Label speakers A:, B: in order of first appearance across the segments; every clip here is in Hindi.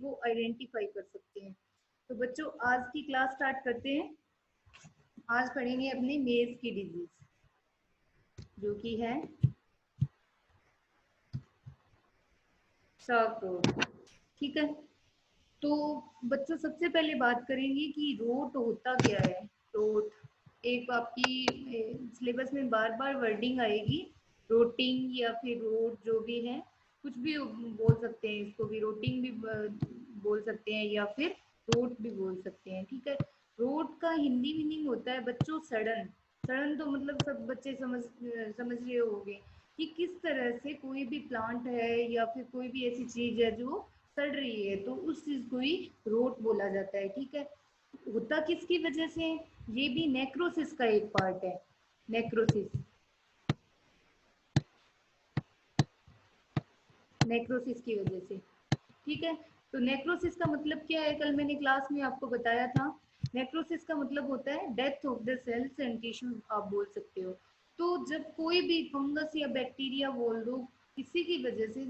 A: वो आइडेंटिफाई कर सकते हैं। तो बच्चों आज की क्लास स्टार्ट करते हैं। आज पढ़ेंगे अपने मेज की डिजीज जो कि है सॉफ्ट रोट। ठीक है, तो बच्चों सबसे पहले बात करेंगे कि रोट होता क्या है। रोट एक आपकी सिलेबस में बार बार वर्डिंग आएगी, रोटिंग या फिर रोट, जो भी है कुछ भी बोल सकते हैं, इसको भी रोटिंग भी बोल सकते हैं या फिर रोट भी बोल सकते हैं। ठीक है, रोट का हिंदी मीनिंग होता है बच्चों सड़न। सड़न तो मतलब सब बच्चे समझ रहे होंगे कि किस तरह से कोई भी प्लांट है या फिर कोई भी ऐसी चीज है जो सड़ रही है, तो उस चीज को ही रोट बोला जाता है। ठीक है, होता किसकी वजह से, ये भी नेक्रोसिस का एक पार्ट है। नेक्रोसिस, नेक्रोसिस की वजह से। ठीक है, तो नेक्रोसिस का मतलब क्या है, कल मैंने क्लास में आपको बताया था। नेक्रोसिस का मतलब होता है death of the cells and tissue, आप बोल सकते हो। तो जब कोई भी फंगस या बैक्टीरिया बोल दो, किसी की वजह से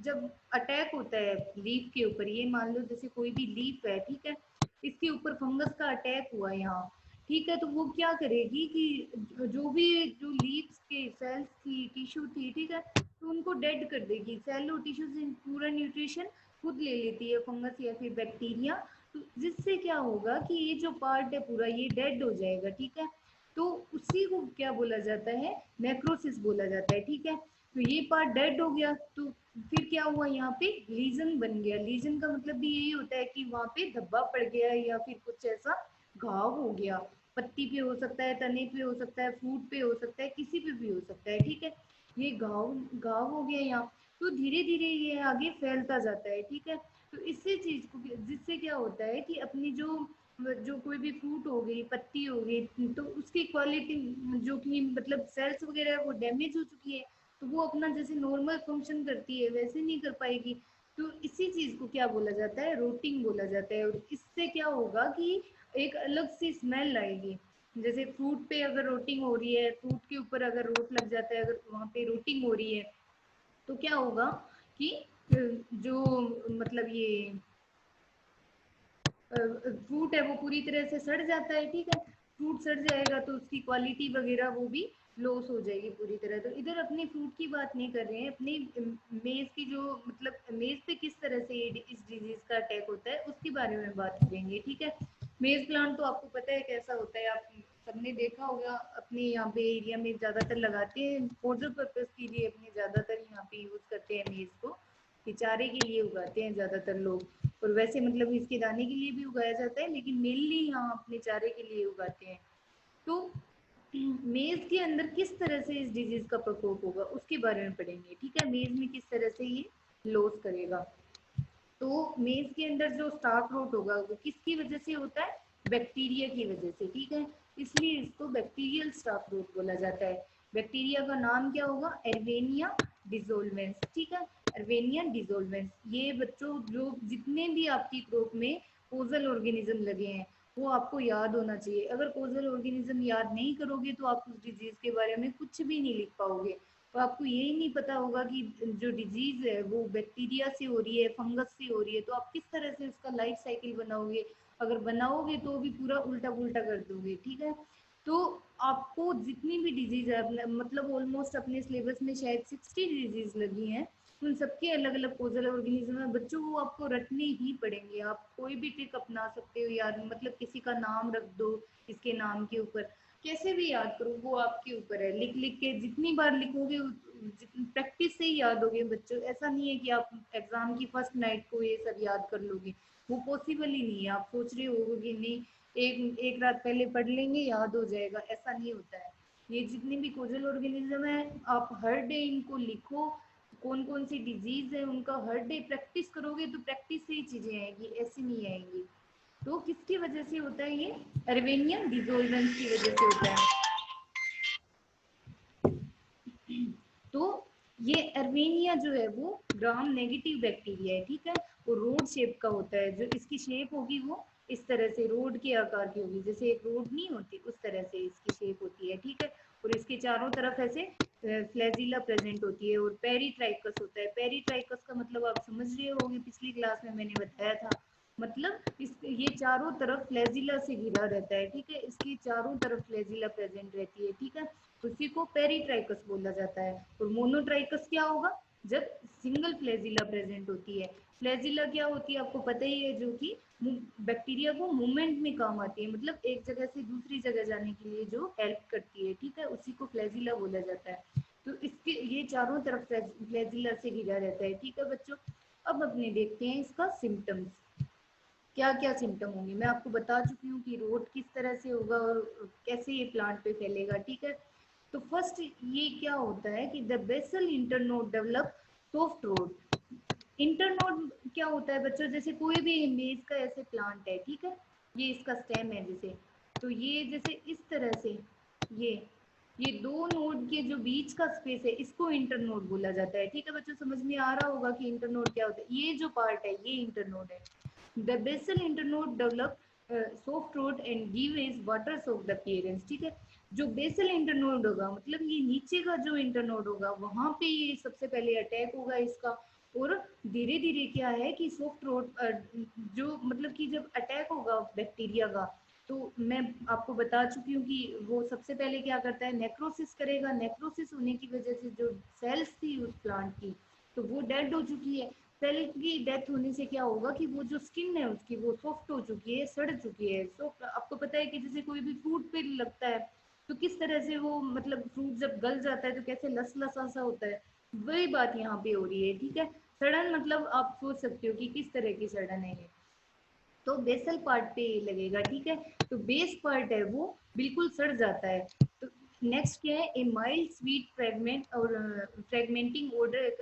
A: जब अटैक होता है लीफ के ऊपर, ये मान लो जैसे कोई भी लीफ है, ठीक है, इसके ऊपर फंगस का अटैक हुआ यहाँ, ठीक है, तो वो क्या करेगी कि जो भी जो लीव्स के सेल्स थी, टिश्यू थी, ठीक है, तो उनको डेड कर देगी। सेल और टिश्यू से पूरा न्यूट्रिशन खुद ले लेती है फंगस या फिर बैक्टीरिया, तो जिससे क्या होगा कि ये जो पार्ट है पूरा ये डेड हो जाएगा। ठीक है, तो उसी को क्या बोला जाता है, नेक्रोसिस बोला जाता है। ठीक है, तो ये पार्ट डेड हो गया, तो फिर क्या हुआ, यहाँ पे लीजन बन गया। लीजन का मतलब भी यही होता है कि वहां पे धब्बा पड़ गया या फिर कुछ ऐसा घाव हो गया। पत्ती पे हो सकता है, तने पे हो सकता है, फूट पे हो सकता है, किसी पे भी हो सकता है। ठीक है, ये घाव घाव हो गया यहाँ, तो धीरे धीरे ये आगे फैलता जाता है। ठीक है, तो इससे चीज को, जिससे क्या होता है कि अपनी जो जो कोई भी फ्रूट हो गई, पत्ती हो गई, तो उसकी क्वालिटी जो कि मतलब सेल्स वगैरह है वो डैमेज हो चुकी है, तो वो अपना जैसे नॉर्मल फंक्शन करती है वैसे नहीं कर पाएगी। तो इसी चीज को क्या बोला जाता है, रोटिंग बोला जाता है। और इससे क्या होगा कि एक अलग सी स्मेल आएगी। जैसे फ्रूट पे अगर रोटिंग हो रही है, फ्रूट के ऊपर अगर रोट लग जाता है, अगर वहां पे रोटिंग हो रही है, तो क्या होगा कि जो मतलब ये फ्रूट है वो पूरी तरह से सड़ जाता है। ठीक है, फ्रूट सड़ जाएगा तो उसकी क्वालिटी वगैरह वो भी लॉस हो जाएगी पूरी तरह। तो इधर अपने फ्रूट की बात नहीं कर रहे हैं, अपने मेज की जो मतलब मेज पे किस तरह से इस डिजीज का अटैक होता है उसके बारे में बात करेंगे। ठीक है, मेज प्लांट तो आपको पता है कैसा होता है, आप सबने देखा होगा, अपने यहाँ पे एरिया में ज्यादातर लगाते हैं फॉर पर्पज के लिए, अपने ज्यादातर यहाँ पे यूज करते हैं मेज को, कि चारे के लिए उगाते हैं ज्यादातर लोग। और वैसे मतलब इसके दाने के लिए भी उगाया जाता है, लेकिन मेनली यहाँ अपने चारे के लिए उगाते हैं। तो मेज के अंदर किस तरह से इस डिजीज का प्रकोप होगा उसके बारे में पढ़ेंगे। ठीक है, मेज में किस तरह से ये लॉस करेगा। तो मेज के अंदर जो स्टार्ट रोट होगा वो किसकी वजह से होता है, बैक्टीरिया की वजह से। ठीक है, इसलिए इसको बैक्टीरियल स्टार्ट रोट बोला जाता है। बैक्टीरिया का नाम क्या होगा, एर्वेनिया डिसोल्वेंस। ठीक है, एर्वेनिया डिसोल्वेंस। ये बच्चों जो जितने भी आपकी क्रॉप में कोजल ऑर्गेनिज्म लगे हैं वो आपको याद होना चाहिए। अगर कोजल ऑर्गेनिज्म याद नहीं करोगे तो आप उस डिजीज के बारे में कुछ भी नहीं लिख पाओगे। तो आपको यही नहीं पता होगा कि जो डिजीज है वो बैक्टीरिया से हो रही है, फंगस से हो रही है, तो आप किस तरह से उसका लाइफ साइकिल बनाओगे। अगर बनाओगे तो भी पूरा उल्टा पुल्टा कर दोगे। ठीक है, तो आपको जितनी भी डिजीज है, मतलब ऑलमोस्ट अपने सिलेबस में शायद 60 डिजीज लगी हैं, उन सबके अलग अलग कोजल ऑर्गेनिज्म है बच्चों, वो आपको रटने ही पड़ेंगे। आप कोई भी ट्रिक अपना सकते हो यार, मतलब किसी का नाम रख दो इसके नाम के ऊपर, कैसे भी याद करो वो आपके ऊपर है। लिख लिख के जितनी बार लिखोगे प्रैक्टिस से ही याद होगे बच्चों। ऐसा नहीं है कि आप एग्जाम की फर्स्ट नाइट को ये सब याद कर लोगे, वो पॉसिबल ही नहीं है। आप सोच रहे होगे कि नहीं एक एक रात पहले पढ़ लेंगे याद हो जाएगा, ऐसा नहीं होता है। ये जितनी भी कोजल ऑर्गेनिज्म है आप हर डे इनको लिखो, कौन कौन सी डिजीज है उनका हर डे प्रैक्टिस करोगे तो प्रैक्टिस से ही चीजें आएंगी, ऐसी नहीं आएंगी। तो किसकी वजह से होता है ये, अर्वेनियन डिसोल्वेंस की वजह से होता है। तो ये अर्मेनिया जो है वो ग्राम नेगेटिव बैक्टीरिया है। ठीक है, वो रोड शेप का होता है, जो इसकी शेप होगी वो इस तरह से रोड के आकार की होगी, जैसे एक रोड नहीं होती उस तरह से इसकी शेप होती है, ठीक है। और इसके चारों तरफ ऐसे फ्लैजिला प्रेजेंट होती है। और पेरीट्राइकस होता है। पेरीट्राइकस का मतलब आप समझ रहे होंगे, पिछली क्लास में मैंने बताया था, मतलब इस ये चारों तरफ फ्लैजिला से घिरा रहता है, ठीक है। इसकी चारों तरफ फ्लैजिला प्रेजेंट रहती है, ठीक है। उसी को पेरीट्राइकस बोला जाता है। और मोनोट्राइकस क्या होगा, जब सिंगल फ्लैजिला प्रेजेंट होती है। फ्लैजिला क्या होती है आपको पता ही है, जो कि बैक्टीरिया को मूवमेंट में काम आती है, मतलब एक जगह से दूसरी जगह जाने के लिए जो हेल्प करती है, ठीक है, उसी को फ्लैजिला बोला जाता है। तो इसके ये चारों तरफ फ्लैजिला से घिरा रहता है, ठीक है बच्चों। अब अपने देखते हैं इसका सिम्टम्स, क्या क्या सिम्टम होंगे। मैं आपको बता चुकी हूँ कि रोट किस तरह से होगा और कैसे ये प्लांट पे फैलेगा, ठीक है। तो फर्स्ट ये क्या होता है कि the basal internode develop soft rot. Internode क्या होता है बच्चों, जैसे कोई भी मेज का ऐसे प्लांट है, ठीक है, ये इसका स्टेम है जैसे, तो ये जैसे इस तरह से ये ये दो नोड के जो बीच का स्पेस है इसको इंटरनोड बोला जाता है, ठीक है बच्चों। समझ में आ रहा होगा कि इंटरनोड क्या होता है। ये जो पार्ट है ये इंटरनोड है। The basal internode develop soft root and give is water soaked appearance, ठीक है। जो बेसल इंटरनोड होगा, मतलब ये नीचे का जो इंटरनोड होगा, वहां पे ये सबसे पहले अटैक होगा इसका। और धीरे धीरे क्या है कि सॉफ्ट रोट जो मतलब कि जब अटैक होगा बैक्टीरिया का, तो मैं आपको बता चुकी हूँ कि वो सबसे पहले क्या करता है, नेक्रोसिस करेगा। नेक्रोसिस होने की वजह से जो सेल्स थी उस प्लांट की, तो वो डेड हो चुकी है। सेल की डेथ होने से क्या होगा कि वो जो स्किन है उसकी वो सॉफ्ट हो चुकी है, सड़ चुकी है। सॉफ्ट, आपको पता है कि जैसे कोई भी फ्रूट पे लगता है तो किस तरह से वो मतलब फ्रूट जब गल जाता है तो कैसे लस लसा सा होता है, वही बात यहाँ पे हो रही है, ठीक है। सड़न मतलब आप सोच सकते हो कि किस तरह की सड़न है ये। तो बेसल पार्ट पे लगेगा, ठीक है। तो बेस पार्ट है वो बिल्कुल सड़ जाता है। तो नेक्स्ट क्या है, ए माइल्ड स्वीट फ्रेगमेंट और फ्रेगमेंटिंग ऑर्डर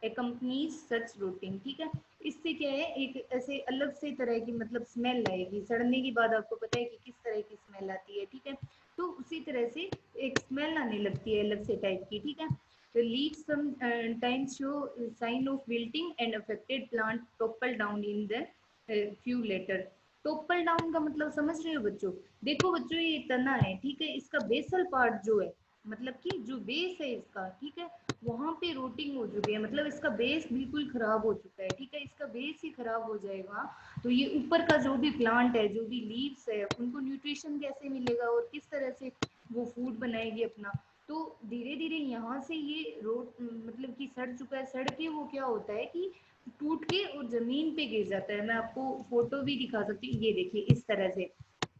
A: एकम्पनीज सच रोटिंग, ठीक है। इससे क्या है, एक ऐसे अलग से तरह की मतलब स्मेल आएगी सड़ने के बाद। आपको पता है कि किस तरह की स्मेल आती है, ठीक है। तो उसी तरह से एक स्मेल आने लगती है अलग से टाइप की, ठीक है। The leaves sometimes show sign of wilting and affected plant topple down in the few later. Topple down का मतलब समझ रहे हो बच्चों। देखो बच्चों ये तना है, ठीक है, इसका बेसल पार्ट जो है, मतलब कि जो बेस है इसका, ठीक है, वहां पे रोटिंग हो चुकी है, मतलब इसका बेस बिल्कुल खराब हो चुका है, ठीक है। इसका बेस ही खराब हो जाएगा तो ये ऊपर का जो भी प्लांट है, जो भी लीव्स है, उनको न्यूट्रिशन कैसे मिलेगा और किस तरह से वो फूड बनाएगी अपना। तो धीरे धीरे यहाँ से ये रोट मतलब कि सड़ चुका है। सड़ के वो क्या होता है कि टूट के और जमीन पे गिर जाता है। मैं आपको फोटो भी दिखा सकती हूँ, ये देखिए इस तरह से।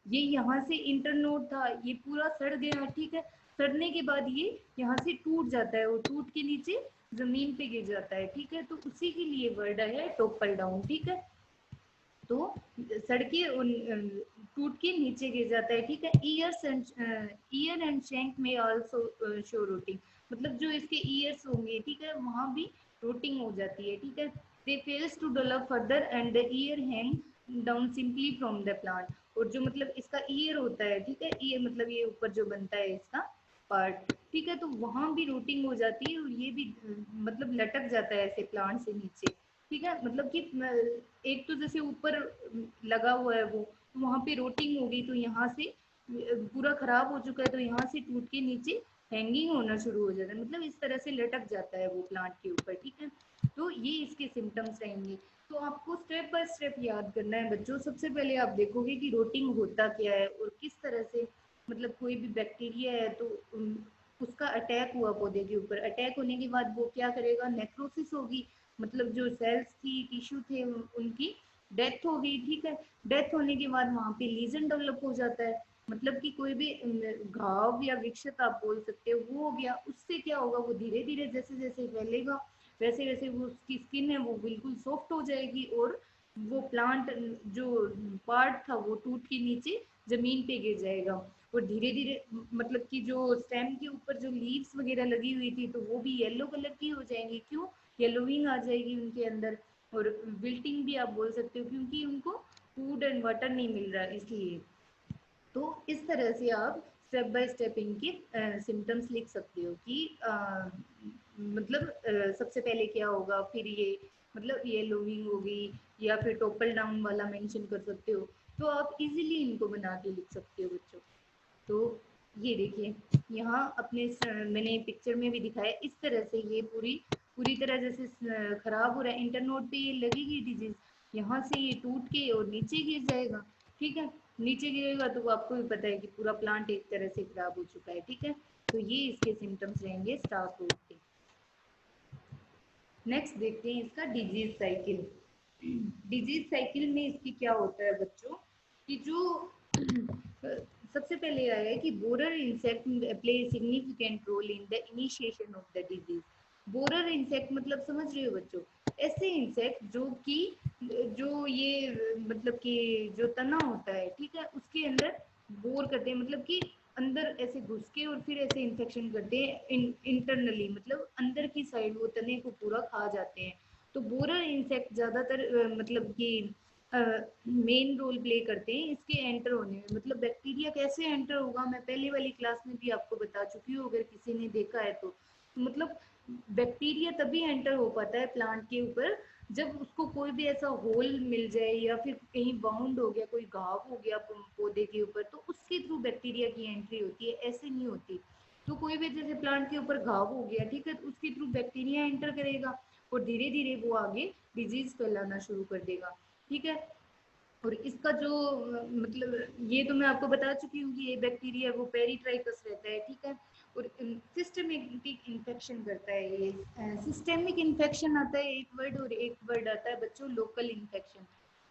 A: ये यहाँ से इंटरनोड था, ये पूरा सड़ गया, ठीक है। सड़ने के बाद ये यहाँ से टूट जाता है और टूट के नीचे जमीन पे गिर जाता है, ठीक है। तो उसी के लिए वर्ड है टोपल डाउन, ठीक है। तो सड़के टूट के नीचे गिर जाता है, ठीक है। ईयर एंड शैंक में आल्सो शो रूटिंग, मतलब जो इसके ईयर्स होंगे, ठीक है, वहां भी रूटिंग हो जाती है, ठीक है। They fails to develop further and the ear hang down simply from the plant. और जो मतलब इसका ईयर होता है, ठीक है, ईयर मतलब ये ऊपर जो बनता है इसका पार्ट, ठीक है, तो वहां भी रूटिंग हो जाती है और ये भी मतलब लटक जाता है ऐसे प्लांट से नीचे, ठीक है। मतलब कि एक तो जैसे ऊपर लगा हुआ है वो, तो वहां पे रोटिंग हो गई, तो यहाँ से पूरा खराब हो चुका है, तो यहाँ से टूट के नीचे हैंगिंग होना शुरू हो जाता है, मतलब इस तरह से लटक जाता है वो प्लांट के ऊपर, ठीक है। तो ये इसके सिम्टम्स रहेंगे। तो आपको स्टेप बाय स्टेप याद करना है बच्चों। सबसे पहले आप देखोगे कि रोटिंग होता क्या है और किस तरह से, मतलब कोई भी बैक्टीरिया है तो उसका अटैक हुआ पौधे के ऊपर। अटैक होने के बाद वो क्या करेगा, नेक्रोसिस होगी, मतलब जो सेल्स थी, टिश्यू थे, उनकी डेथ हो गई, ठीक है। डेथ होने के बाद वहां पे लीजन डेवलप हो जाता है, मतलब कि कोई भी घाव या विक्षत आप बोल सकते हो वो हो गया। उससे क्या होगा, वो धीरे धीरे जैसे जैसे फैलेगा वैसे वैसे वो उसकी स्किन है वो बिल्कुल सॉफ्ट हो जाएगी और वो प्लांट जो पार्ट था वो टूट के नीचे जमीन पे गिर जाएगा। और धीरे धीरे मतलब कि जो स्टेम के ऊपर जो लीव्स वगैरह लगी हुई थी तो वो भी येलो कलर की हो जाएंगी। क्यों, येलोविंग आ जाएगी उनके अंदर। और विल्टिंग भी आप बोल सकते हो क्योंकि उनको फूड एंड वाटर नहीं मिल रहा इसलिए। तो इस तरह से आप स्टेप बाय स्टेप इनके सिम्टम्स लिख सकते हो कि मतलब सबसे पहले क्या होगा, फिर ये मतलब येलोविंग होगी, या फिर टोपल डाउन वाला मेंशन कर सकते हो। तो आप इजीली इनको बना के लिख सकते हो बच्चों। तो ये देखिए यहाँ अपने मैंने पिक्चर में भी दिखाया, इस तरह से ये पूरी पूरी तरह जैसे खराब हो रहा है, इंटरनोड पे ये लगेगी डिजीज, यहाँ से ये टूट के और नीचे गिर जाएगा। ठीक है, नीचे गिरेगा तो आपको भी पता है कि पूरा प्लांट एक तरह से खराब हो चुका है। ठीक है, तो ये इसके सिम्टम्स रहेंगे स्टार फ्रूट के। नेक्स्ट देखते हैं इसका डिजीज साइकिल। डिजीज साइकिल में इसकी क्या होता है बच्चों कि जो सबसे पहले आया है कि borer insect play significant role in the initiation of the disease. Borer insect मतलब समझ रहे हो बच्चों, ऐसे इंसेक्ट जो कि जो ये मतलब कि जो तना होता है, ठीक है, उसके अंदर बोर करते हैं, मतलब कि अंदर ऐसे घुस के और फिर ऐसे इन्फेक्शन करते हैं इंटरनली, मतलब अंदर की साइड वो तने को पूरा खा जाते हैं। तो बोरर इंसेक्ट ज्यादातर मतलब कि मेन रोल प्ले करते हैं इसके एंटर होने में। मतलब बैक्टीरिया कैसे एंटर होगा मैं पहले वाली क्लास में भी आपको बता चुकी हूँ, अगर किसी ने देखा है तो। मतलब बैक्टीरिया तभी एंटर हो पाता है प्लांट के ऊपर जब उसको कोई भी ऐसा होल मिल जाए या फिर कहीं बाउंड हो गया, कोई घाव हो गया पौधे के ऊपर, तो उसके थ्रू बैक्टीरिया की एंट्री होती है, ऐसे नहीं होती। तो कोई भी जैसे प्लांट के ऊपर घाव हो गया, ठीक है, तो उसके थ्रू बैक्टीरिया एंटर करेगा और धीरे धीरे वो आगे डिजीज फैलाना शुरू कर देगा। ठीक है, और इसका जो मतलब ये तो मैं आपको बता चुकी हूँ कि ये बैक्टीरिया वो पेरीट्राइकस रहता है। ठीक है, और सिस्टमेटिक इन्फेक्शन करता है ये। सिस्टेमिक इन्फेक्शन आता है एक वर्ड, और एक वर्ड आता है बच्चों लोकल इन्फेक्शन।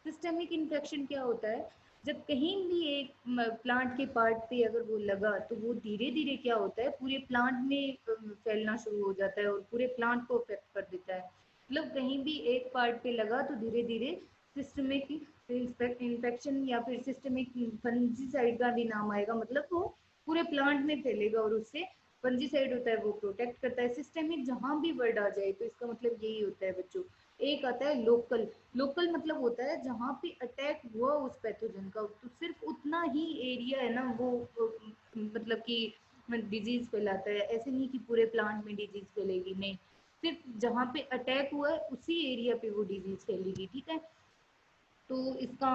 A: सिस्टेमिक इन्फेक्शन क्या होता है, जब कहीं भी एक प्लांट के पार्ट पे अगर वो लगा तो वो धीरे धीरे क्या होता है पूरे प्लांट में फैलना शुरू हो जाता है और पूरे प्लांट को अफेक्ट कर देता है। मतलब कहीं भी एक पार्ट पे लगा तो धीरे धीरे सिस्टमिक इन्फेक्शन या फिर सिस्टमिक फंजीसाइड का भी नाम आएगा, मतलब वो पूरे प्लांट में फैलेगा और उससे फंजीसाइड होता है वो प्रोटेक्ट करता है। सिस्टमिक जहां भी वर्ड आ जाए तो इसका मतलब यही होता है बच्चों। एक आता है लोकल। लोकल मतलब होता है जहां पे अटैक हुआ उस पैथोजन का, तो सिर्फ उतना ही एरिया है ना वो मतलब कि डिजीज फैलाता है। ऐसे नहीं कि पूरे प्लांट में डिजीज फैलेगी, नहीं, सिर्फ जहाँ पे अटैक हुआ है उसी एरिया पे वो डिजीज फैलेगी। ठीक है, तो इसका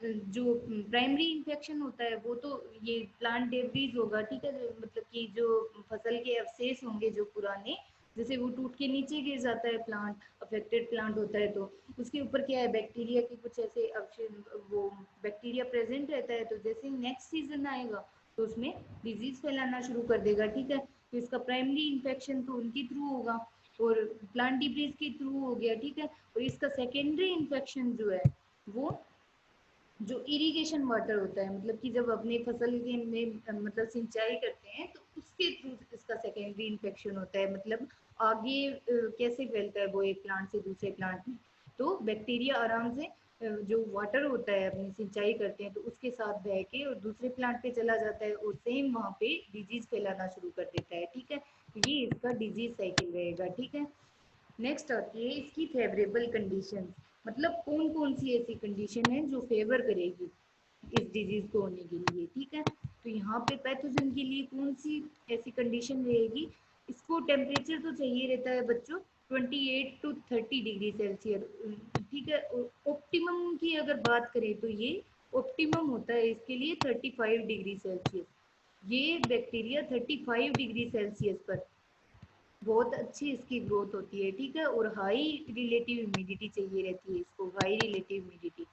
A: जो प्राइमरी इन्फेक्शन होता है वो तो ये प्लांट डेब्रीज होगा। ठीक है, मतलब कि जो फसल के अवशेष होंगे जो पुराने, जैसे वो टूट के नीचे गिर जाता है प्लांट, अफेक्टेड प्लांट होता है तो उसके ऊपर क्या है बैक्टीरिया के कुछ ऐसे अवशेष, वो बैक्टीरिया प्रेजेंट रहता है, तो जैसे नेक्स्ट सीजन आएगा तो उसमें डिजीज फैलाना शुरू कर देगा। ठीक है, तो इसका प्राइमरी इन्फेक्शन तो उनके थ्रू होगा और प्लांट डिब्रीज के थ्रू हो गया। ठीक है, और इसका सेकेंडरी इन्फेक्शन जो है वो जो इरिगेशन वाटर होता है, मतलब कि जब अपने फसल के में मतलब सिंचाई करते हैं तो उसके थ्रू इसका सेकेंडरी इन्फेक्शन होता है। मतलब आगे कैसे फैलता है वो एक प्लांट से दूसरे प्लांट में, तो बैक्टीरिया आराम से जो वाटर होता है अपनी सिंचाई करते हैं तो उसके साथ बह के और दूसरे प्लांट पे चला जाता है और सेम वहाँ पे डिजीज फैलाना शुरू कर देता है। ठीक है, तो ये इसका डिजीज साइकिल रहेगा। ठीक है, नेक्स्ट आती है इसकी फेवरेबल कंडीशन, मतलब कौन कौन सी ऐसी कंडीशन है जो फेवर करेगी इस डिजीज को होने के लिए। ठीक है, तो यहाँ पे पैथोजन के लिए कौन सी ऐसी कंडीशन रहेगी, इसको टेम्परेचर तो चाहिए रहता है बच्चों 28 टू 30 डिग्री सेल्सियस। ठीक है, ऑप्टिमम की अगर बात करें तो ये ऑप्टिमम होता है इसके लिए 35 डिग्री सेल्सियस। ये बैक्टीरिया 35 डिग्री सेल्सियस पर बहुत अच्छी इसकी ग्रोथ होती है। ठीक है, और हाई रिलेटिव ह्यूमिडिटी चाहिए रहती है इसको, हाई रिलेटिव ह्यूमिडिटी।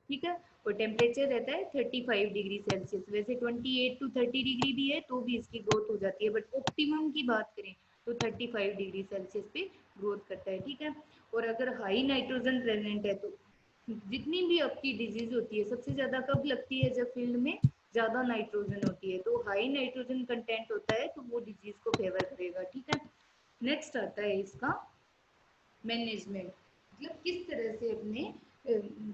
A: ठीक है, और टेम्परेचर रहता है 35 डिग्री सेल्सियस। वैसे 28 टू 30 डिग्री भी है तो भी इसकी ग्रोथ हो जाती है, बट ऑप्टिमम की बात करें तो 35 डिग्री सेल्सियस पे ग्रोथ करता है। ठीक है, और अगर हाई नाइट्रोजन प्रेजेंट है तो जितनी भी आपकी डिजीज होती है सबसे ज्यादा कब लगती है, जब फील्ड में ज्यादा नाइट्रोजन होती है, तो हाई नाइट्रोजन कंटेंट होता है तो वो डिजीज को फेवर करेगा। ठीक है, नेक्स्ट आता है इसका मैनेजमेंट, मतलब किस तरह से अपने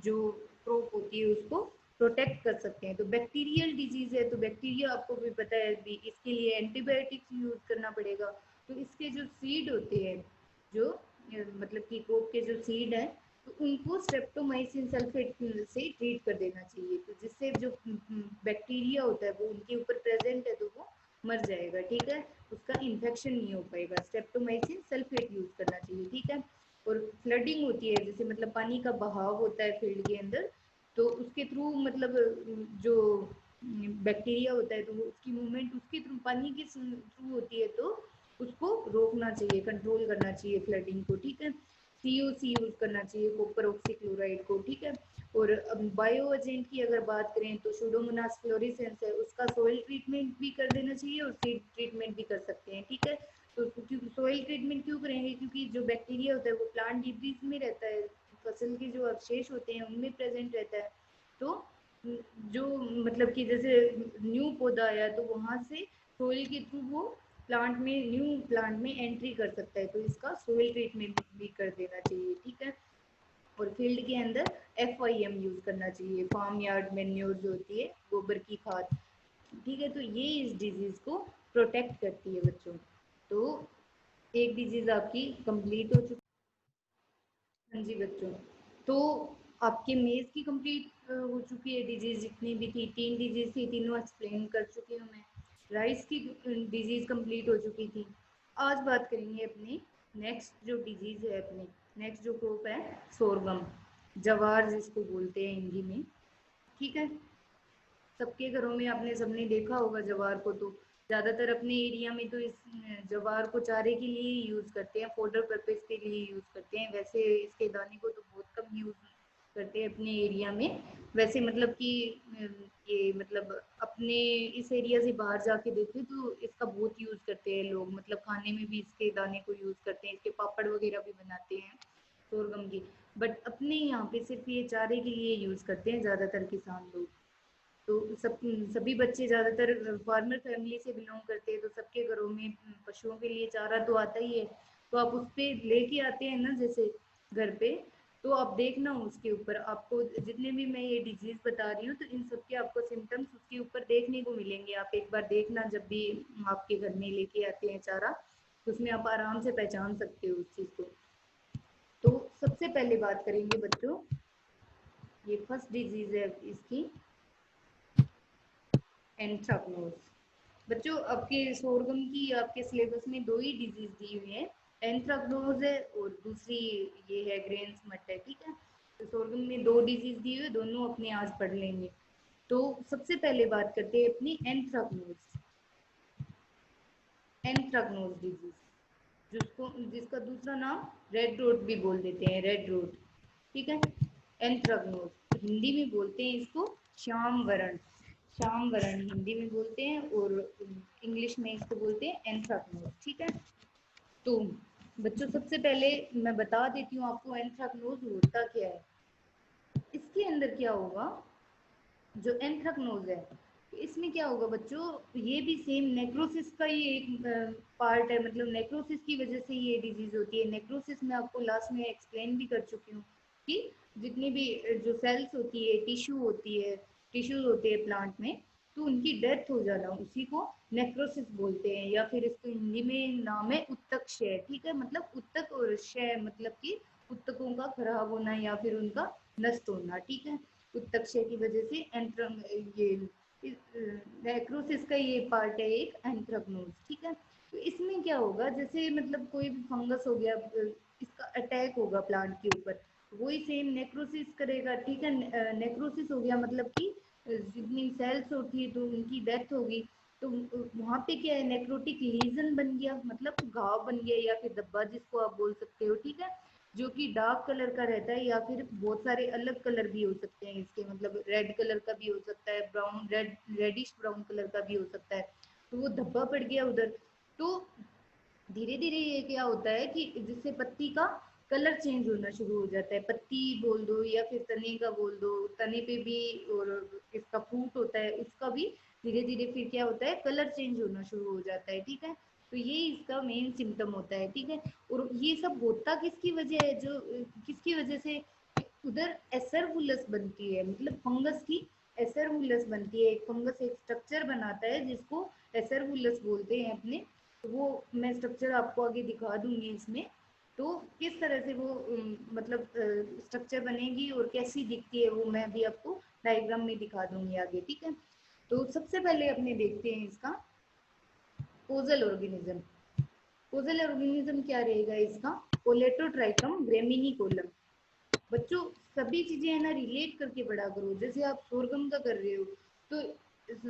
A: जो क्रॉप होती है उसको प्रोटेक्ट कर सकते हैं। तो बैक्टीरियल डिजीज है तो बैक्टीरिया आपको भी पता है भी इसके लिए एंटीबायोटिक्स यूज करना पड़ेगा। तो इसके जो सीड होते हैं, जो मतलब कि क्रॉप के जो सीड है, तो उनको स्ट्रेप्टोमाइसिन सल्फेट से ट्रीट कर देना चाहिए, तो जिससे जो बैक्टीरिया होता है वो उनके ऊपर प्रेजेंट है तो वो मर जाएगा। ठीक है, उसका इन्फेक्शन नहीं हो पाएगा, स्ट्रेप्टोमाइसिन सल्फेट यूज करना चाहिए। ठीक है, और फ्लडिंग होती है जैसे मतलब पानी का बहाव होता है फील्ड के अंदर, तो उसके थ्रू मतलब जो बैक्टीरिया होता है तो वो उसकी मूवमेंट उसके थ्रू पानी के थ्रू होती है, तो उसको रोकना चाहिए, कंट्रोल करना चाहिए फ्लडिंग को, ठीक है। सीओसी यूज करना चाहिए, कॉपर ऑक्सीक्लोराइड को, ठीक है। और अब बायो एजेंट की अगर बात करें तो सुडोमोनास फ्लोरेसेंस है, उसका सॉइल ट्रीटमेंट भी कर देना चाहिए और सीड ट्रीटमेंट भी कर सकते हैं, ठीक है। तो क्योंकि सॉइल ट्रीटमेंट क्यों करेंगे, क्योंकि जो बैक्टीरिया होता है वो प्लांट डिब्रीज में रहता है, फसल के जो अवशेष होते हैं उनमें प्रेजेंट रहता है। तो जो मतलब कि जैसे न्यू पौधा आया तो वहां से सोइल के थ्रू वो प्लांट में न्यू प्लांट में एंट्री कर सकता है, तो इसका सोइल ट्रीटमेंट भी कर देना चाहिए, ठीक है। और फील्ड के अंदर FIM यूज करना चाहिए, फार्म यार्ड मेन्योर जो होती है, गोबर की खाद, ठीक है। तो ये इस डिजीज को प्रोटेक्ट करती है बच्चों। तो एक डिजीज आपकी कंप्लीट हो चुकी। हाँ जी बच्चों, तो आपके मेज की कंप्लीट हो चुकी है डिजीज, जितनी भी थी 3 डिजीज थी, तीनों एक्सप्लेन कर चुकी हूँ मैं। राइस की डिजीज कंप्लीट हो चुकी थी। आज बात करेंगे अपनी नेक्स्ट जो डिजीज है, अपनी नेक्स्ट जो क्रॉप है, सोरगम, जवार जिसको बोलते हैं हिंदी में, ठीक है। सबके घरों में आपने सबने देखा होगा जवार को, तो ज़्यादातर अपने एरिया में तो इस जवार को चारे के लिए यूज़ करते हैं, फॉडर पर्पस के लिए यूज़ करते हैं। वैसे इसके दाने को तो बहुत कम यूज़ करते हैं अपने एरिया में। वैसे मतलब कि ये मतलब अपने इस एरिया से बाहर जाके देखें तो इसका बहुत यूज़ करते हैं लोग, मतलब खाने में भी इसके दाने को यूज़ करते हैं, इसके पापड़ वगैरह भी बनाते हैं सोरगम की। बट अपने यहाँ पे सिर्फ ये चारे के लिए यूज़ करते हैं ज़्यादातर किसान लोग। तो सभी बच्चे ज़्यादातर फार्मर फैमिली से बिलोंग करते हैं, तो सबके घरों में पशुओं के लिए चारा तो आता ही है। तो आप उस पे लेके आते हैं ना जैसे घर पे, तो आप देखना उसके ऊपर आपको जितने भी मैं ये डिजीज बता रही हूँ, तो इन सब के आपको सिम्टम्स उसके ऊपर देखने को मिलेंगे। आप एक बार देखना जब भी आपके घर में लेके आते हैं चारा, तो उसमें आप आराम से पहचान सकते हो उस चीज़ को। तो सबसे पहले बात करेंगे बच्चों, ये फर्स्ट डिजीज है इसकी, एंथ्रेक्नोज। बच्चों आपके सोरगम की आपके सिलेबस में दो ही डिजीज दी हुई है, एंथ्रेक्नोज है और दूसरी ये है ग्रेन स्मट है, ठीक है। तो सोरगम में दो डिजीज दी हुई है, दोनों अपने आज पढ़ लेंगे। तो सबसे पहले बात करते हैं अपनी एंथ्रेक्नोज, एंथ्रेक्नोज डिजीज, जिसको जिसका दूसरा नाम रेड रोट भी बोल देते हैं, रेड रोट, ठीक है। एंथ्रेक्नोज हिंदी में बोलते हैं इसको श्याम वरण, श्याम वरण हिंदी में बोलते हैं, और इंग्लिश में इसको बोलते हैं एंथ्रेक्नोज, ठीक है। तो बच्चों सबसे पहले मैं बता देती हूँ आपको एंथ्रेक्नोज होता क्या है। इसके अंदर क्या होगा, जो एंथ्रेक्नोज है इसमें क्या होगा बच्चों, ये भी सेम नेक्रोसिस का ही एक पार्ट है, मतलब नेक्रोसिस की वजह से ये डिजीज होती है। नेक्रोसिस में आपको लास्ट में एक्सप्लेन भी कर चुकी हूँ कि जितनी भी जो सेल्स होती है, टिश्यू होती है, टिश्यूज होते हैं प्लांट में, तो उनकी डेथ हो जाना उसी को नेक्रोसिस बोलते हैं, या फिर इसको हिंदी में नाम है उत्तक क्षय, ठीक है। मतलब उत्तक और क्षय मतलब कि उत्तकों का खराब होना या फिर उनका नष्ट होना, ठीक है। उत्तक्षय की वजह से ये नेक्रोसिस का ये पार्ट है एक एंथ्रेक्नोज, ठीक है। तो इसमें क्या होगा, जैसे मतलब कोई भी फंगस हो गया, इसका अटैक होगा प्लांट के ऊपर, वही सेम नेक्रोसिस करेगा, ठीक है। नेक्रोसिस हो गया मतलब कि जितनी सेल्स होती है तो उनकी डेथ होगी, तो वहाँ पे क्या है, नेक्रोटिक लीजन बन गया, मतलब घाव बन गया या फिर धब्बा जिसको आप बोल सकते हो, ठीक है। जो कि डार्क कलर का रहता है या फिर बहुत सारे अलग कलर भी हो सकते हैं इसके, मतलब रेड कलर का भी हो सकता है, ब्राउन रेडिश ब्राउन कलर का भी हो सकता है। तो वो धब्बा पड़ गया उधर, तो धीरे धीरे ये क्या होता है कि जिससे पत्ती का कलर चेंज होना शुरू हो जाता है, पत्ती बोल दो या फिर तने का बोल दो, तने पे भी, और इसका फ्रूट होता है उसका भी धीरे धीरे फिर क्या होता है, कलर चेंज होना शुरू हो जाता है, ठीक है। तो ये इसका मेन सिम्टम होता है, ठीक है। और ये सब होता किसकी वजह है, जो किसकी वजह से, उधर एसरवुलस बनती है, मतलब फंगस की एसरवुलस बनती है, एक फंगस एक स्ट्रक्चर बनाता है जिसको एसरवुलस बोलते हैं अपने। तो वो मैं स्ट्रक्चर आपको आगे दिखा दूंगी इसमें, तो किस तरह से वो मतलब स्ट्रक्चर बनेगी और कैसी दिखती है वो मैं भी आपको डायग्राम में दिखा दूंगी आगे, ठीक है। तो सबसे पहले अपने देखते हैं इसका पोजल ऑर्गेनिज्म। पोजल ऑर्गेनिज्म क्या रहेगा इसका, कोलेटोट्राइकम ग्रेमिनिकोलम, बच्चों सभी चीजें है ना रिलेट करके पढ़ा करो। जैसे आप सोरगम का कर रहे हो तो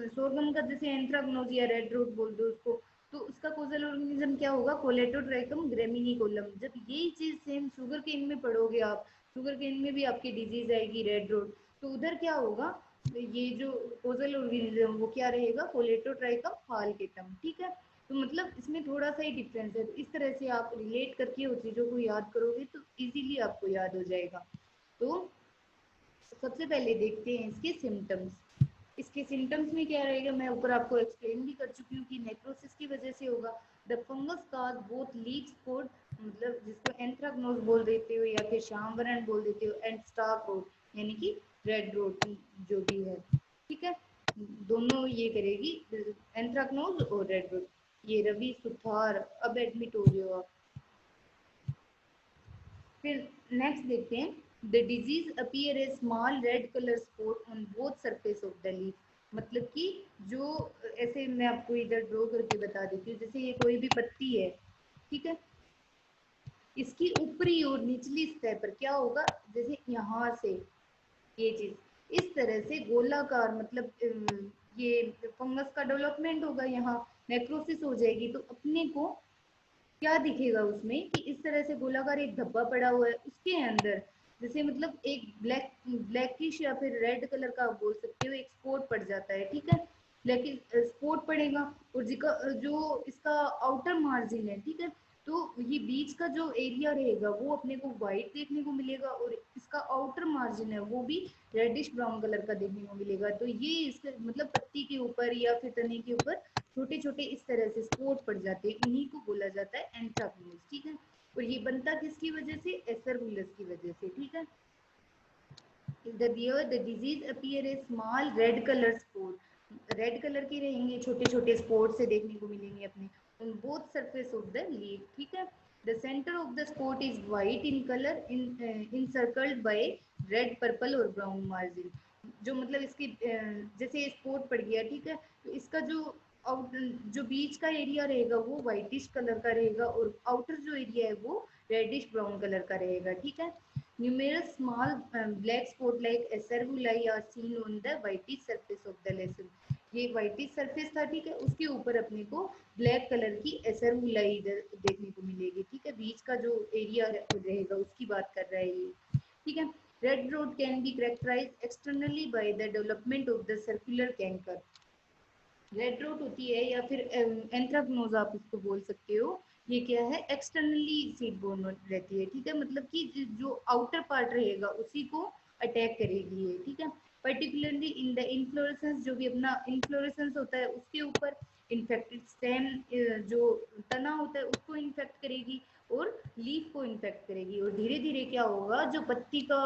A: सोरगम का जैसे एंथ्राक्नोज या रेड रोट बोल दो उसको, तो उसका कोजल ऑर्गेनिज्म क्या होगा, कोलेटोट्राइकम ग्रेमिनिकोलम। जब यही चीज सेम शुगर केन में पढ़ोगे आप, शुगर केन में भी आपकी डिजीज आएगी रेड रोट, तो उधर क्या होगा, ये जो कोजल ऑर्गेनिज्म वो क्या रहेगा, कोलेटोट्राइकम फाल्केटम। ठीक है, तो मतलब इसमें थोड़ा सा ही डिफरेंस है। तो इस तरह से आप रिलेट करके उन चीजों को याद करोगे तो इजीली आपको याद हो जाएगा। तो सबसे पहले देखते हैं इसके सिम्टम्स। इसके सिम्टम्स में क्या रहेगा, मैं ऊपर आपको एक्सप्लेन भी कर चुकी हूँ कि नेक्रोसिस की वजह से होगा। The fungus cause both leaf spot, मतलब जिसको एंथ्राक्नोज बोल देते हो या फिर शामवरण बोल देते हो, एंड स्टार रोट यानी कि रेड रोट जो भी है। ठीक है, दोनों ये करेगी, एंथ्राक्नोज और रेड रोट। ये रवि सुथार, अब एडमिट हो रहे हो आप। फिर नेक्स्ट देखते हैं, the disease appear A small red colour spot on both surface of the leaf. मतलब कि जो, ऐसे मैं आपको इधर ड्रॉ करके बता देती हूँ, जैसे ये कोई भी पत्ती है, ठीक है, इसकी ऊपरी और निचली सतह पर क्या होगा, जैसे यहाँ से ये चीज इस तरह से गोलाकार, मतलब ये फंगस का डेवलपमेंट होगा, यहाँ नेक्रोसिस हो जाएगी, तो अपने को क्या दिखेगा उसमें कि इस तरह से गोलाकार एक धब्बा पड़ा हुआ है, उसके अंदर जैसे मतलब एक ब्लैकिश या फिर रेड कलर का आप बोल सकते हो, एक स्पॉट पड़ जाता है। ठीक है, लेकिन स्पॉट पड़ेगा और जो इसका आउटर मार्जिन है, ठीक है, तो ये बीच का जो एरिया रहेगा वो अपने को व्हाइट देखने को मिलेगा, और इसका आउटर मार्जिन है वो भी रेडिश ब्राउन कलर का देखने को मिलेगा। तो ये इसके मतलब पत्ती के ऊपर या फिर तने के ऊपर छोटे छोटे इस तरह से स्पॉट पड़ जाते हैं, इन्हीं को बोला जाता है एंथ्राक्नोज। ठीक है, और ये बनता किसकी वजह से, एसरबुलस की वजह से। ठीक है, the disease appear a small red color spot, red colour के रहेंगे, छोटे छोटे स्पॉट से देखने को मिलेंगे अपने on both surface of the leaf। ठीक है, the center of the spot is white in color, encircled by red, purple और brown margin। जो मतलब इसकी जैसे स्पॉट पड़ गया, ठीक है, तो इसका जो आउट जो बीच का एरिया रहेगा वो व्हाइटिश कलर का रहेगा, और आउटर जो एरिया है वो रेडिश ब्राउन कलर का रहेगा। ठीक है, numerous small black spot like acervuli are seen on the whitish surface of the lesion। ये whitish surface था, ठीक है, उसके ऊपर अपने को ब्लैक कलर की एसरवुलाई इधर देखने को मिलेगी। ठीक है, बीच का जो एरिया रहेगा उसकी बात कर रहा है ये। ठीक है, red rot can be characterise externally by the development of the circular canker. Red rot होती है या फिर एंथ्राक्नोज आप इसको बोल सकते हो, ये क्या है, एक्सटर्नली सीड बोर्न रहती है। ठीक है, मतलब कि जो आउटर पार्ट रहेगा उसी को अटैक करेगी ये। ठीक है, पर्टिकुलरली इन द इन्फ्लोरेसेंस, जो भी अपना इन्फ्लोरेसेंस होता है उसके ऊपर, इन्फेक्टेड स्टेम जो तना होता है उसको इन्फेक्ट करेगी, और लीफ को इन्फेक्ट करेगी, और धीरे धीरे क्या होगा, जो पत्ती का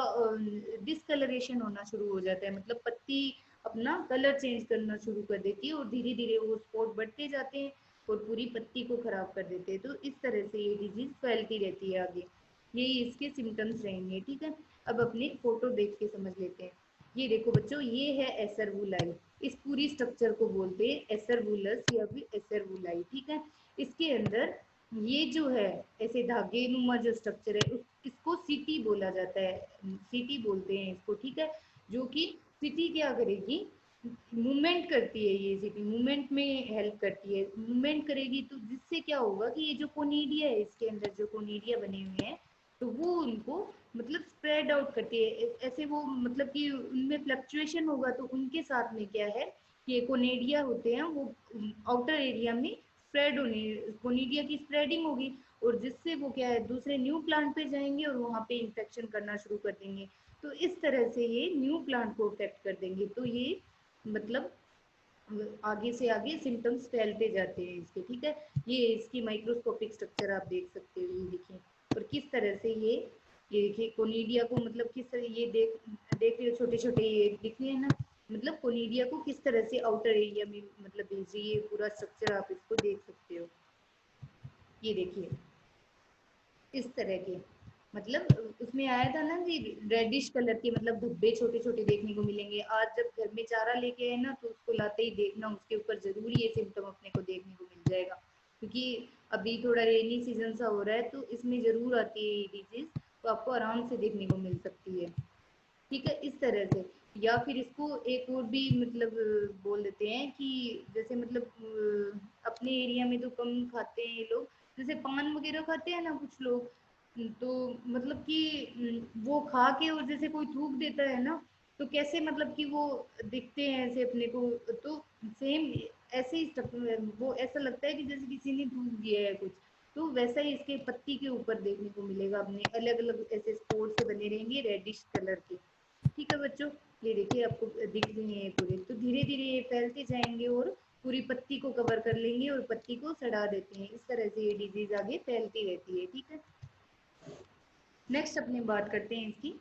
A: डिसकलरेशन होना शुरू हो जाता है, मतलब पत्ती अपना कलर चेंज करना शुरू कर देती है, और धीरे धीरे वो स्पॉट बढ़ते जाते हैं और पूरी पत्ती को खराब कर देते हैं। तो इस तरह से ये डिजीज फैलती रहती है आगे, यही इसके सिम्टम्स रहेंगे। ठीक है, अब अपने फोटो देख के समझ लेते हैं। ये देखो बच्चों, ये है एसरवुलाई, इस पूरी स्ट्रक्चर को बोलते हैं एसरवुलस या फिर एसरवुलाई। ठीक है, इसके अंदर ये जो है ऐसे धागे नुमा जो स्ट्रक्चर है इसको सीटी बोला जाता है, सीटी बोलते हैं इसको। ठीक है, जो कि सिटी क्या करेगी, मूवमेंट करती है, ये सिटी मूवमेंट में हेल्प करती है, मूवमेंट करेगी तो जिससे क्या होगा कि ये जो कोनिडिया है, इसके अंदर जो कोनिडिया बने हुए हैं, तो वो उनको मतलब स्प्रेड आउट करती है ऐसे, वो मतलब कि उनमें फ्लक्चुएशन होगा, तो उनके साथ में क्या है, ये कोनिडिया होते हैं वो आउटर एरिया में स्प्रेड होने, कोनिडिया की स्प्रेडिंग होगी, और जिससे वो क्या है दूसरे न्यू प्लांट पे जाएंगे और वहां पे इंफेक्शन करना शुरू कर देंगे। तो इस तरह से ये न्यू प्लांट को अफेक्ट कर देंगे। तो ये मतलब आगे से आगे सिम्टम्स फैलते जाते हैं इसके। ठीक है, ये इसकी माइक्रोस्कोपिक स्ट्रक्चर आप देख सकते हो, ये देखिए, और किस तरह से ये देखिए कोनिडिया को, मतलब किस तरह ये देख रहे हो, छोटे छोटे ये दिख रहे हैं ना, मतलब कोनिडिया को किस तरह से आउटर एरिया में मतलब भेज रही है, पूरा स्ट्रक्चर आप इसको देख सकते हो। ये देखिए इस तरह के, मतलब उसमें आया था ना कि रेडिश कलर के मतलब धब्बे छोटे छोटे देखने को मिलेंगे। आज जब घर में चारा लेके आए ना तो उसको लाते ही देखना, उसके ऊपर जरूर ये सिम्टम अपने को देखने को मिल जाएगा, क्योंकि अभी थोड़ा रेनी सीजन सा हो रहा है तो इसमें जरूर आती है ये डिजीज। तो आपको आराम से देखने को मिल सकती है, ठीक है, इस तरह से। या फिर इसको एक और भी मतलब बोल देते हैं कि जैसे मतलब अपने एरिया में तो कम खाते हैं ये लोग, जैसे पान वगैरह खाते हैं ना कुछ लोग, तो मतलब कि वो खा के और जैसे कोई थूक देता है ना, तो कैसे मतलब कि वो दिखते हैं ऐसे अपने को, तो सेम ऐसे ही वो ऐसा लगता है कि जैसे किसी ने थूक दिया है कुछ, तो वैसा ही इसके पत्ती के ऊपर देखने को मिलेगा अपने, अलग अलग ऐसे स्पोर्स से बने रहेंगे रेडिश कलर के, ठीक है बच्चों। ये देखिए आपको दिख रही है पूरे, तो धीरे धीरे ये फैलते जाएंगे और पूरी पत्ती को कवर कर लेंगे और पत्ती को सड़ा देते हैं, इस तरह से ये डिजीज आगे फैलती रहती है, ठीक है। नेक्स्ट अपनी बात करते हैं इसकी,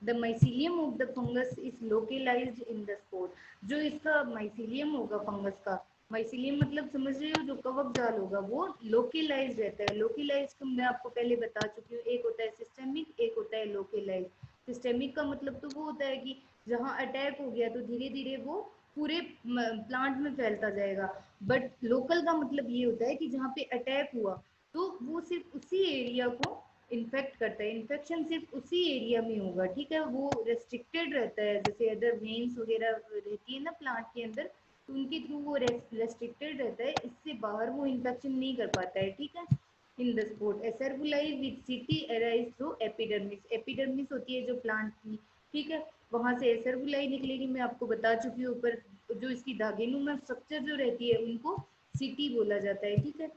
A: the mycelium of the fungus is localised in the spore. जो इसका माइसीलियम होगा फंगस का, माइसीलियम मतलब समझ रहे हो, जो कवक जाल होगा वो लोकेलाइज रहता है। लोकेलाइज को मैं आपको पहले बता चुकी हूँ, एक होता है सिस्टेमिक, एक होता है लोकेलाइज। सिस्टेमिक का मतलब तो वो होता है कि जहाँ अटैक हो गया तो धीरे धीरे वो पूरे प्लांट में फैलता जाएगा, बट लोकल का मतलब ये होता है कि जहाँ पे अटैक हुआ तो वो सिर्फ उसी एरिया को इन्फेक्ट करता है, इन्फेक्शन सिर्फ उसी एरिया में होगा, ठीक है, वो रेस्ट्रिक्टेड रहता है, जैसे अदर वेन्स वगैरह रहती है ना प्लांट के अंदर, तो उनके थ्रू वो रेस्ट्रिक्टेड रहता है, इससे बाहर वो इन्फेक्शन नहीं कर पाता है, ठीक है। इन द स्पोर्ट एसरबुलाई with city arise through epidermis, epidermis होती है जो प्लांट की, ठीक है, वहां से एसरबुलाई निकलेगी, मैं आपको बता चुकी हूँ ऊपर, जो इसकी धागेनुमा स्ट्रक्चर जो रहती है उनको सिटी बोला जाता है, ठीक है।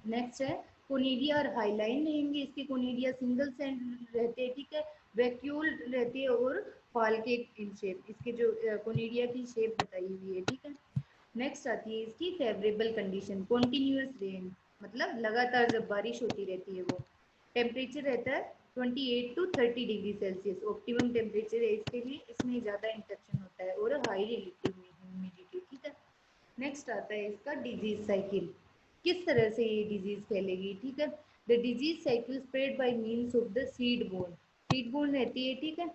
A: नेक्स्ट है कोनिडिया और हाईलाइन रहेंगे इसके, कोनिडिया सिंगल सेंड रहते हैं, ठीक है, वैक्यूल रहती है और फॉल के इन शेप, इसके जो कोनिडिया की शेप बताई हुई है, ठीक है। नेक्स्ट आती है इसकी फेवरेबल कंडीशन, कॉन्टिन्यूस रेन, मतलब लगातार जब बारिश होती रहती है वो, टेम्परेचर रहता है 28 to 30 degree Celsius, optimum temperature है इसके लिए, इसमें ज़्यादा इंफेक्शन होता है और हाई रिलेटिव ह्यूमिडिटी, ठीक है। नेक्स्ट आता है इसका डिजीज साइकिल, किस तरह से ये डिजीज फैलेगी, ठीक है। The disease cycle spread by means of the seed borne, seed borne रहती है, ठीक है,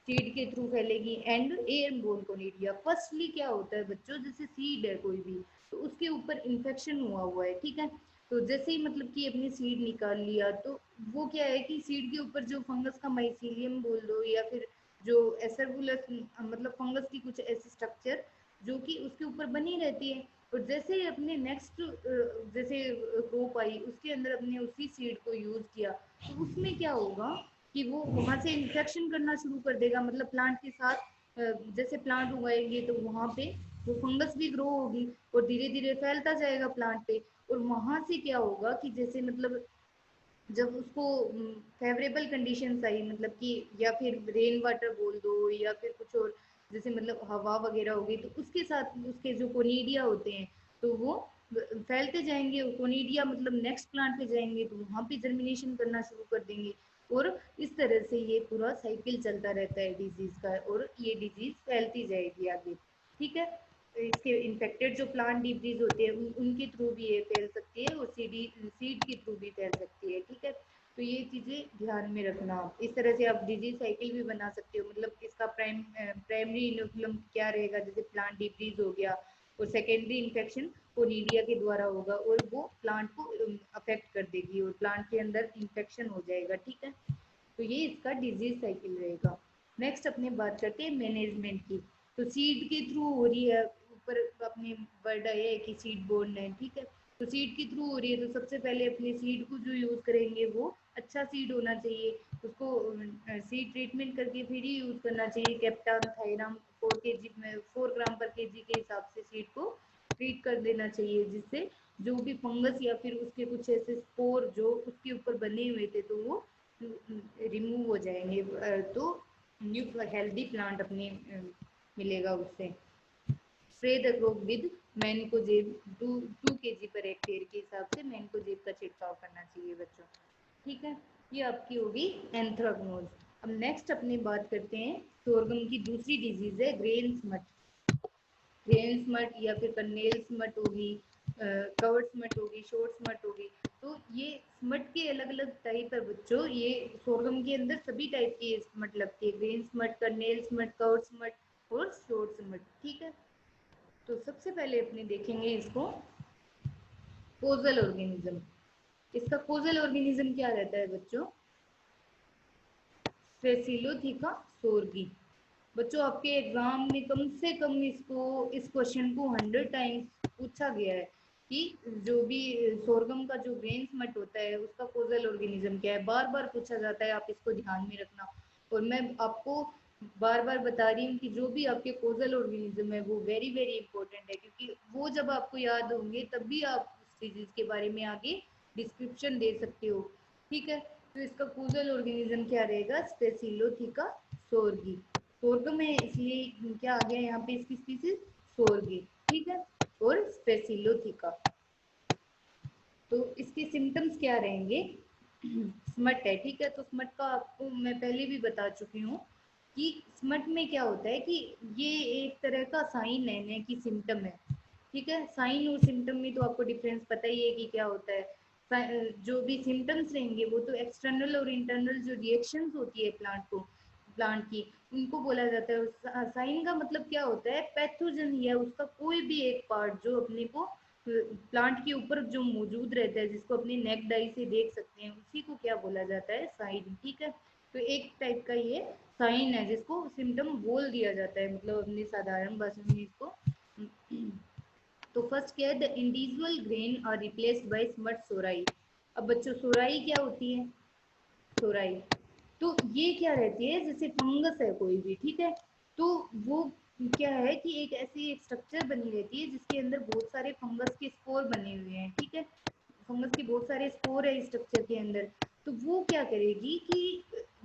A: सीड के थ्रू फैलेगी, and air borne conidia. Firstly क्या होता है बच्चों, जैसे सीड है कोई भी, तो उसके ऊपर इन्फेक्शन हुआ है, ठीक है, तो जैसे ही मतलब कि अपनी सीड निकाल लिया, तो वो क्या है कि सीड के ऊपर जो फंगस का माइसीलियम बोल दो या फिर जो एसरबुलस मतलब फंगस की कुछ ऐसी स्ट्रक्चर जो कि उसके ऊपर बनी रहती है, और जैसे ही अपने नेक्स्ट जैसे क्रोप आई उसके अंदर अपने उसी सीड को यूज किया, तो उसमें क्या होगा कि वो वहां से इन्फेक्शन करना शुरू कर देगा, मतलब प्लांट के साथ जैसे प्लांट उगाएंगे तो वहां पे वो फंगस भी ग्रो होगी और धीरे धीरे फैलता जाएगा प्लांट पे, और वहां से क्या होगा कि जैसे मतलब जब उसको फेवरेबल कंडीशंस आई, मतलब कि या फिर रेन वाटर बोल दो या फिर कुछ और, जैसे मतलब हवा वगैरह हो गई, तो उसके साथ उसके जो कोनिडिया होते हैं तो वो फैलते जाएंगे, और कोनिडिया मतलब नेक्स्ट प्लांट पे जाएंगे तो वहां पे जर्मिनेशन करना शुरू कर देंगे, और इस तरह से ये पूरा साइकिल चलता रहता है डिजीज का, और ये डिजीज फैलती जाएगी आगे, ठीक है। इसके इन्फेक्टेड जो प्लांट डिजीज होते हैं उनके थ्रू भी ये फैल सकती है, और सीड के थ्रू भी फैल सकती है, ठीक है। तो ये चीजें ध्यान में रखना आप, इस तरह से आप डिजीज साइकिल भी बना सकते हो, मतलब इसका प्राइमरी इनोकुलम क्या रहेगा, जैसे प्लांट डिजीज हो गया, और सेकेंडरी इन्फेक्शन कोनिडिया के द्वारा होगा और वो प्लांट को अफेक्ट कर देगी और प्लांट के अंदर इन्फेक्शन हो जाएगा, ठीक है। तो ये इसका डिजीज साइकिल रहेगा। नेक्स्ट अपने बात करते हैं मैनेजमेंट की, तो सीड के थ्रू हो रही है, ऊपर अपने वर्ड आया है कि सीड बोर्न है, ठीक है, तो सीड के थ्रू हो रही है, तो सबसे पहले अपने सीड को जो यूज करेंगे वो अच्छा सीड होना चाहिए, उसको सीड ट्रीटमेंट करके फिर ही यूज करना चाहिए, कैप्टान थायराम 4 kg में 4 ग्राम पर केजी के हिसाब से सीड को ट्रीट कर देना चाहिए, जिससे जो भी फंगस या फिर उसके कुछ ऐसे स्पोर जो उसके ऊपर बने हुए थे तो वो रिमूव हो जाएंगे, तो न्यू हेल्दी प्लांट अपने मिलेगा उससे। Spray the crop with mancozeb 2 kg per hectare के हिसाब से मैनकोजेब का छिड़काव करना चाहिए बच्चों, ठीक है। ये आपकी होगी एंथ्रेक्नोज। अब नेक्स्ट अपनी बात करते हैं सोरगम की दूसरी डिजीज है ग्रेन स्मट, ग्रेन स्मट या फिर कर्नेल स्मट होगी, कवर्ड स्मट होगी, शॉर्ट स्मट होगी, तो ये स्मट के अलग अलग टाइप है बच्चों, ये सोरगम के अंदर सभी टाइप की स्मट लगती है, grain smut, kernel smut, covered smut और शॉर्ट स्मट, ठीक है। तो सबसे पहले अपने देखेंगे इसको कोजल ऑर्गेनिज्म, इसका कोजल ऑर्गेनिज्म क्या रहता है बच्चों, स्पेसिलोथिका सोरगी। बच्चों आपके एग्जाम में कम से कम इस क्वेश्चन को 100 टाइम्स पूछा गया है कि जो भी सोरगम का जो ग्रेन स्मट होता है उसका कोजल ऑर्गेनिज्म क्या है, बार बार पूछा जाता है, आप इसको ध्यान में रखना। और मैं आपको बार बार बता रही हूँ कि जो भी आपके कोजल ऑर्गेनिज्म है वो वेरी वेरी इंपॉर्टेंट है, क्योंकि वो जब आपको याद होंगे तब भी आप उस डिजीज के बारे में आगे डिस्क्रिप्शन दे सकते हो। ठीक है, तो इसका कोजल ऑर्गेनिज्म क्या रहेगा, स्पेसिलोथिका सोरगी। सोरगम है इसलिए क्या आ गया यहाँ पे इसकी स्पीसीज, सोरगी। ठीक है, और स्पेसिलोथिका। तो इसके सिम्टम्स क्या रहेंगे, स्मट है, ठीक है, तो स्मट का आपको मैं पहले भी बता चुकी हूँ कि स्मट में क्या होता है कि ये एक तरह का साइन है कि सिम्टम है। ठीक है, साइन और सिम्टम में तो आपको डिफरेंस पता ही है कि क्या होता है। जो भी सिम्टम्स रहेंगे वो तो एक्सटर्नल और इंटरनल जो रिएक्शंस होती है प्लांट की उनको बोला जाता है। साइन का मतलब क्या होता है, पैथोजन या उसका कोई भी एक पार्ट जो अपने को प्लांट के ऊपर जो मौजूद रहता है, जिसको अपनी नेक डाई से देख सकते हैं, उसी को क्या बोला जाता है, साइन। ठीक है, तो एक टाइप का ये साइन है जिसको सिम्टम बोल दिया जाता है, मतलब अपनी साधारण भाषा में इसको। तो फर्स्ट क्या है, the individual grain are replaced by smut sori. अब बच्चों सोराई क्या होती है, सोराई तो ये क्या रहती है, जैसे फंगस है कोई भी, ठीक है, तो वो क्या है कि एक ऐसी एक स्ट्रक्चर बनी रहती है जिसके अंदर बहुत सारे फंगस के स्पोर बने हुए हैं। ठीक है, फंगस के बहुत सारे स्पोर है इस स्ट्रक्चर के अंदर। तो वो क्या करेगी कि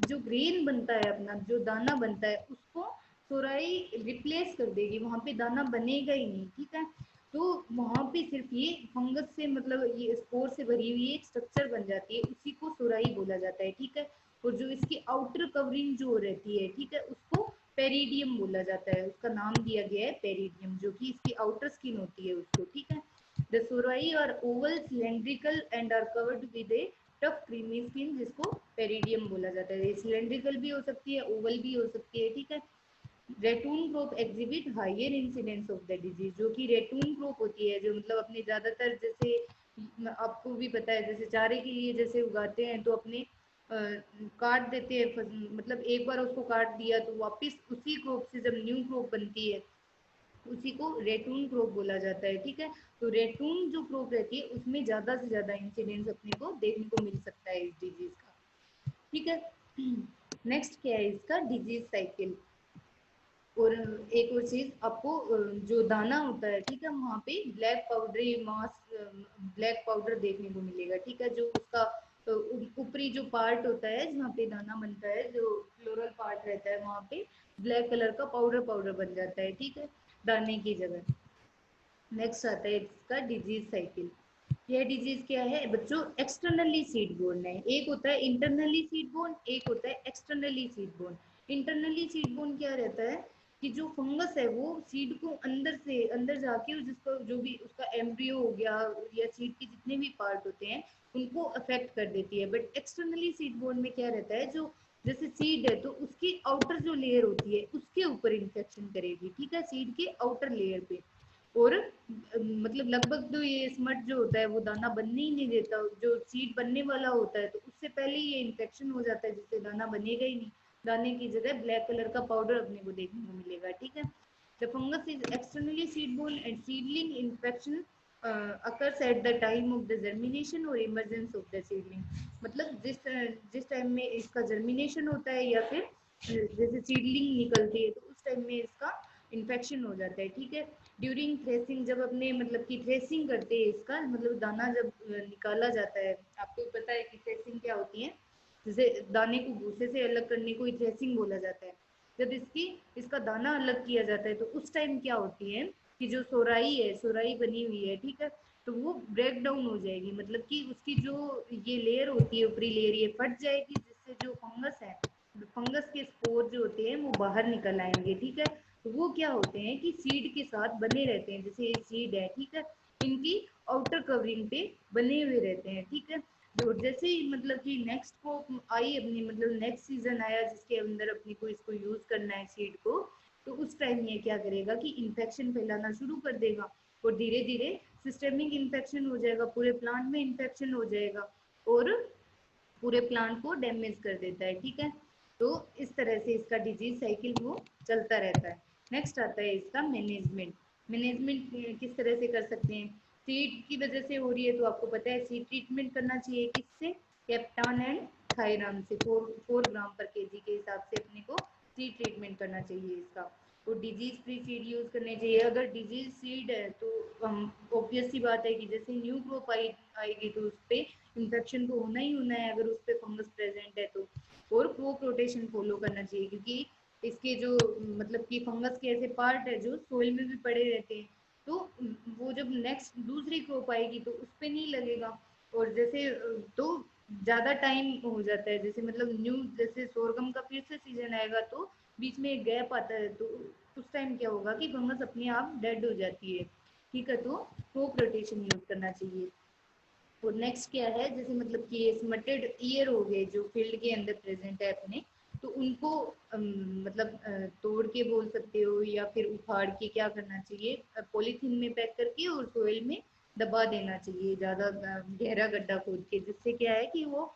A: जो ग्रेन बनता है अपना, जो दाना बनता है, उसको सोराई रिप्लेस कर देगी, वहां पे दाना बनेगा ही नहीं। ठीक है, तो वहां पे सिर्फ ये फंगस से, मतलब ये स्पोर से भरी हुई एक स्ट्रक्चर बन जाती है, उसी को सोराई बोला जाता है। ठीक है, और जो इसकी आउटर कवरिंग जो रहती है, ठीक है, उसको पेरिडियम बोला जाता है, उसका नाम दिया गया है पेरिडियम, जो कि इसकी आउटर स्किन होती है उसको। ठीक है, the sori are oval cylindrical and are covered with a tough creamy skin, जिसको पेरिडियम बोला जाता है। सिलेंड्रिकल भी हो सकती है, ओवल भी हो सकती है। ठीक है, ratoon crop exhibit higher incidence of the disease, जो कि रेटून क्रॉप होती है, जो मतलब अपने ज्यादातर, जैसे आपको भी पता है, जैसे चारे के लिए जैसे उगाते हैं तो अपने काट देते हैं, मतलब एक बार उसको काट दिया तो वापस उसी क्रॉप से जब न्यू क्रॉप बनती है, उसी को रेटून क्रॉप बोला जाता है। ठीक है, तो रेटून जो क्रॉप रहती है उसमें ज्यादा से ज्यादा इंसिडेंस अपने को देखने को मिल सकता है इस डिजीज का। ठीक है, नेक्स्ट क्या है इसका डिजीज साइकिल। और एक और चीज आपको, जो दाना होता है, ठीक है, वहाँ पे ब्लैक पाउडरी मास, ब्लैक पाउडर देखने को मिलेगा। ठीक है, जो उसका ऊपरी जो पार्ट होता है जहाँ पे दाना बनता है, जो फ्लोरल पार्ट रहता है, वहाँ पे ब्लैक कलर का पाउडर पाउडर बन जाता है। ठीक है, दाने की जगह। नेक्स्ट आता है इसका डिजीज साइकिल। यह डिजीज क्या है बच्चों, एक्सटर्नली सीड बोर्न है। एक होता है इंटरनली सीड बोर्न, एक होता है externally seed borne. Internally seed borne क्या रहता है कि जो फंगस है वो सीड को अंदर से अंदर जाके जिसको जो भी उसका एम्ब्रियो हो गया या सीड के जितने भी पार्ट होते हैं उनको अफेक्ट कर देती है। बट एक्सटर्नली सीड बोर्न में क्या रहता है, जो जैसे सीड है तो उसकी आउटर जो लेयर होती है उसके ऊपर इन्फेक्शन करेगी। ठीक है, सीड के आउटर लेयर पे। और मतलब लगभग तो ये स्मट जो होता है वो दाना बनने ही नहीं देता, जो सीड बनने वाला होता है तो उससे पहले ही ये इन्फेक्शन हो जाता है, जिससे दाना बनेगा ही नहीं। दाने की जगह ब्लैक कलर का पाउडर अपने को देखने को मिलेगा। ठीक है, the fungus is externally seed borne and seedling infection occurs at the time of the germination or emergence of the seedling। मतलब जिस टाइम में इसका जर्मिनेशन होता है या फिर जैसे सीडलिंग निकलती है तो उस टाइम में इसका इन्फेक्शन हो जाता है। ठीक है, ड्यूरिंग थ्रेसिंग, जब अपने मतलब कि थ्रेसिंग करते हैं इसका, मतलब दाना जब निकाला जाता है, आपको पता है कि थ्रेसिंग क्या होती है, जैसे दाने को भूसे से अलग करने को ही थ्रेसिंग बोला जाता है। जब इसका दाना अलग किया जाता है तो उस टाइम क्या होती है कि जो सोराई है, सोराई बनी हुई है, ठीक है, तो वो ब्रेक डाउन हो जाएगी, मतलब कि उसकी जो ये लेयर होती है, ऊपरी लेयर, ये फट जाएगी, जिससे जो फंगस है, फंगस के स्पोर जो होते हैं वो बाहर निकल आएंगे। ठीक है, तो वो क्या होते हैं कि सीड के साथ बने रहते हैं, जैसे ये सीड है, ठीक है, इनकी आउटर कवरिंग पे बने हुए रहते हैं। ठीक है, तो जैसे ही मतलब कि नेक्स्ट को आई अपनी, मतलब नेक्स्ट सीजन आया जिसके अंदर अपनी को इसको यूज करना है सीड को, तो उस टाइम ये क्या करेगा कि इन्फेक्शन फैलाना शुरू कर देगा और धीरे धीरे सिस्टेमिक इन्फेक्शन हो जाएगा, पूरे प्लांट में इन्फेक्शन हो जाएगा और पूरे प्लांट को डैमेज कर देता है। ठीक है, तो इस तरह से इसका डिजीज साइकिल वो चलता रहता है। नेक्स्ट आता है इसका मैनेजमेंट। मैनेजमेंट किस तरह से कर सकते हैं? सीड की वजह से हो रही है तो आपको पता है सीड ट्रीटमेंट करना चाहिए किससे? कैप्टान एंड थायराम से 4 ग्राम पर केजी के हिसाब से अपने को सीड ट्रीटमेंट करना चाहिए इसका। तो डिजीज फ्री सीड यूज करने चाहिए। अगर डिजीज सीड है तो हम ऑब्वियस सी बात है कि जैसे न्यू क्रॉप आएगी तो उस पर इन्फेक्शन तो होना ही होना है अगर उस पर फंगस प्रेजेंट है तो। और क्रॉप रोटेशन फॉलो करना चाहिए क्योंकि इसके जो मतलब कि फंगस के ऐसे पार्ट है जो सोइल में भी पड़े रहते हैं, तो वो जब नेक्स्ट दूसरी क्रॉप आएगी तो उस पर नहीं लगेगा। और जैसे तो ज़्यादा टाइम हो जाता है, जैसे मतलब न्यू जैसे सोरगम का फिर से सीजन आएगा तो बीच में एक गैप आता है तो उस टाइम क्या होगा कि फंगस अपने आप डेड हो जाती है। ठीक है, तो क्रॉप रोटेशन यूज करना चाहिए। और नेक्स्ट क्या है, जैसे मतलब कि ये स्मटेड ईयर हो गए जो फील्ड के अंदर प्रेजेंट है अपने, तो उनको मतलब तोड़ के बोल सकते हो या फिर उखाड़ के क्या करना चाहिए, पॉलीथीन में पैक करके और सोइल में दबा देना चाहिए ज़्यादा गहरा गड्ढा खोद के, जिससे क्या है कि वो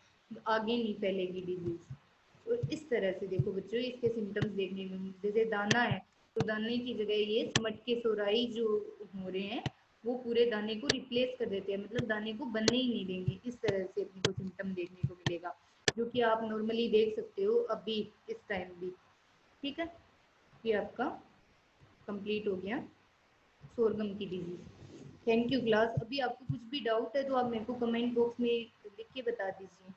A: आगे नहीं फैलेगी डिजीज। और इस तरह से देखो बच्चों इसके सिम्टम्स देखने में, जैसे दाना है तो दाने की जगह ये स्मट के सोराई जो हो रहे हैं वो पूरे दाने को रिप्लेस कर देते हैं, मतलब दाने को बनने ही नहीं देंगे। इस तरह से अपने को सिम्टम देखने को मिलेगा जो कि आप नॉर्मली देख सकते हो अभी इस टाइम भी। ठीक है, ये आपका कंप्लीट हो गया सोरगम की डिजीज। Thank you class. अभी आपको कुछ भी डाउट है तो आप मेरे को कमेंट बॉक्स में लिख के बता दीजिए।